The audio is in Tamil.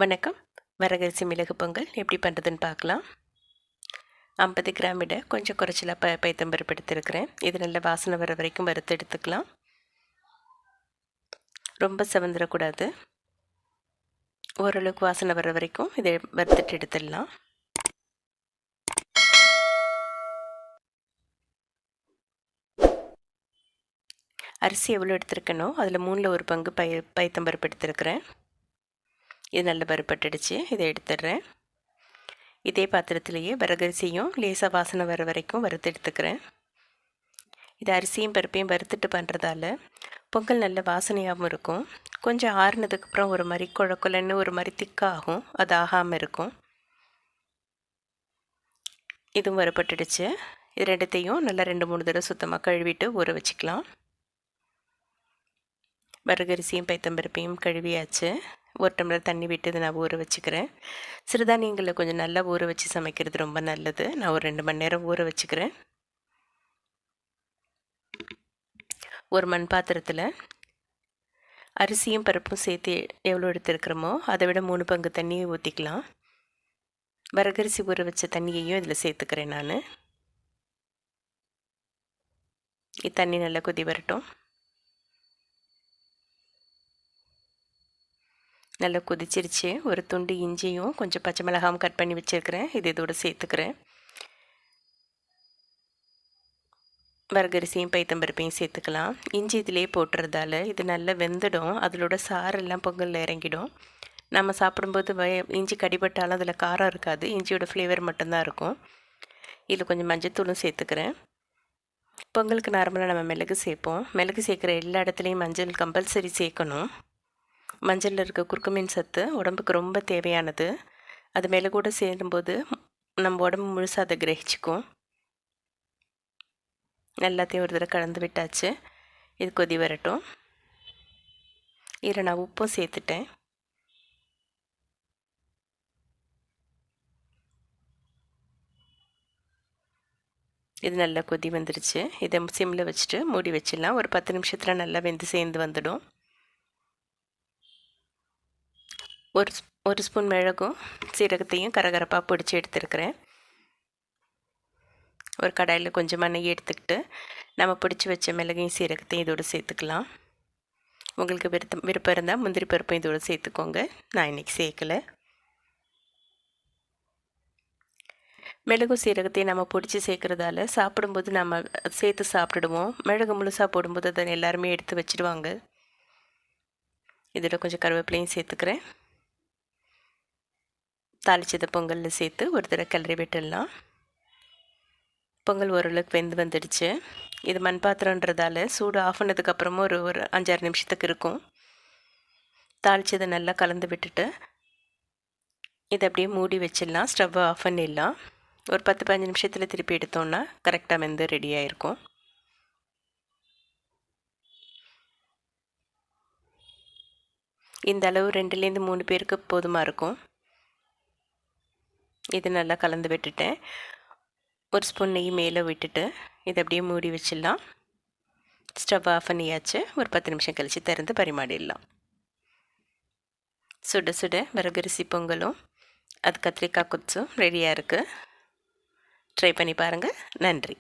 வணக்கம். வரகரிசி மிளகு பொங்கல் எப்படி பண்ணுறதுன்னு பார்க்கலாம். 50 கிராம் விட கொஞ்சம் குறைச்சலாக பைத்தம்பருப்பு எடுத்துருக்கிறேன். இது நல்ல வாசனை வர வரைக்கும் வறுத்து எடுத்துக்கலாம். ரொம்ப செவந்துடக்கூடாது. ஓரளவுக்கு வாசனை வர வரைக்கும் இதை வறுத்துட்டு எடுத்துடலாம். அரிசி எவ்வளோ எடுத்துருக்கனோ அதில் 3ல் 1 பங்கு பைத்தம்பருப்பு எடுத்துருக்கிறேன். இது நல்ல வறுபட்டுடுச்சு. இதை எடுத்துடுறேன். இதே பாத்திரத்திலேயே வரகரிசியும் லேசாக வாசனை வர வரைக்கும் வறுத்து எடுத்துக்கிறேன். இது அரிசியும் பருப்பையும் வறுத்துட்டு பண்ணுறதால பொங்கல் நல்ல வாசனையாகவும் இருக்கும். கொஞ்சம் ஆறுனதுக்கப்புறம் ஒரு மாதிரி குழக்குலன்னு ஒரு மாதிரி திக்காகும். அது ஆகாமல் இருக்கும். இதுவும் வறுபட்டுடுச்சு. இது ரெண்டுத்தையும் நல்லா 2-3 தடவை சுத்தமாக கழுவிட்டு ஊற வச்சுக்கலாம். வரகரிசியும் பைத்தம்பருப்பையும் கழுவியாச்சு. 1 டம்ளர் தண்ணி விட்டு இதை நான் ஊற வச்சுக்கிறேன். சிறுதானியங்களில் கொஞ்சம் நல்லா ஊற வச்சு சமைக்கிறது ரொம்ப நல்லது. நான் ஒரு 2 மணி நேரம் ஊற வச்சுக்கிறேன். ஒரு மண் பாத்திரத்தில் அரிசியும் பருப்பும் சேர்த்து எவ்வளோ எடுத்துருக்கிறோமோ அதை விட 3 பங்கு தண்ணியை ஊற்றிக்கலாம். வரகரிசி ஊற வச்ச தண்ணியையும் இதில் சேர்த்துக்கிறேன். நான் தண்ணி நல்லா கொதி வரட்டும். நல்லா கொதிச்சிருச்சு. ஒரு துண்டு இஞ்சியும் கொஞ்சம் பச்சை மிளகாயும் கட் பண்ணி வச்சுருக்கிறேன். இது இதோடு சேர்த்துக்கிறேன். வரகரிசியும் பைத்தம்பருப்பையும் சேர்த்துக்கலாம். இஞ்சி இதிலே போட்டுறதால இது நல்லா வெந்துடும். அதோட சாரெல்லாம் பொங்கலில் இறங்கிடும். நம்ம சாப்பிடும்போது இஞ்சி கடிபட்டாலும் அதில் காரம் இருக்காது. இஞ்சியோட ஃப்ளேவர் மட்டும்தான் இருக்கும். இதில் கொஞ்சம் மஞ்சத்தூளும் சேர்த்துக்கிறேன். பொங்கலுக்கு நார்மலாக நம்ம மிளகு சேர்ப்போம். மிளகு சேர்க்குற எல்லா இடத்துலையும் மஞ்சள் கம்பல்சரி சேர்க்கணும். மஞ்சளில் இருக்க குறுக்குமீன் சத்து உடம்புக்கு ரொம்ப தேவையானது. அது மேலே கூட சேரும்போது நம்ம உடம்பு முழுசாக அதை கிரகிச்சிக்கும். எல்லாத்தையும் ஒரு தடவை கலந்து விட்டாச்சு. இது கொதி வரட்டும். இதில் நான் உப்பும் சேர்த்துட்டேன். இது நல்லா கொதி வந்துருச்சு. இதை சிம்மில் வச்சுட்டு மூடி வச்சிடலாம். ஒரு 10 நிமிஷத்தில் நல்லா வெந்து சேர்ந்து வந்துடும். ஒரு ஸ்பூன் மிளகும் சீரகத்தையும் கரகரப்பாக பிடிச்சி எடுத்துருக்கிறேன். ஒரு கடாயில் கொஞ்சமாக நெய் எடுத்துக்கிட்டு நம்ம பிடிச்சி வச்ச மிளகையும் சீரகத்தையும் இதோடு சேர்த்துக்கலாம். உங்களுக்கு விருப்பம் இருந்தால் முந்திரி பருப்பையும் இதோடு சேர்த்துக்கோங்க. நான் இன்றைக்கி சேர்க்கலை. மிளகும் சீரகத்தையும் நம்ம பிடிச்சி சேர்க்குறதால சாப்பிடும்போது நம்ம சேர்த்து சாப்பிட்டுடுவோம். மிளகு முழுசாக போடும்போது அதை எல்லாருமே எடுத்து வச்சுடுவாங்க. இதில் கொஞ்சம் கருவேப்பிலையும் சேர்த்துக்கிறேன். தாளிச்சதை பொங்கலில் சேர்த்து ஒரு தடவை கிளறி விட்டுடலாம். பொங்கல் ஓரளவுக்கு வெந்து வந்துடுச்சு. இது மண் பாத்திரன்றதால சூடு ஆஃப் பண்ணதுக்கப்புறமும் ஒரு 5-6 நிமிஷத்துக்கு இருக்கும். தாளிச்சதை நல்லா கலந்து விட்டுட்டு இதை அப்படியே மூடி வச்சிடலாம். ஸ்டவ்வை ஆஃப் பண்ணிடலாம். ஒரு 10-15 நிமிஷத்தில் திருப்பி எடுத்தோன்னா கரெக்டாக வெந்து ரெடியாக இருக்கும். இந்த அளவு 2லேருந்து 3 பேருக்கு போதுமாக இருக்கும். இது நல்லா கலந்து விட்டுட்டேன். ஒரு ஸ்பூன் நெய் மேலே விட்டுட்டு இதை அப்படியே மூடி வச்சிடலாம். ஸ்டவ் ஆஃப் பண்ணியாச்சு. ஒரு 10 நிமிஷம் கழித்து திறந்து பரிமாறிடலாம். சுட சுட வரகரிசி பொங்கலும் அது கத்திரிக்காய் குச்சும் ரெடியாக இருக்குது. ட்ரை பண்ணி பாருங்கள். நன்றி.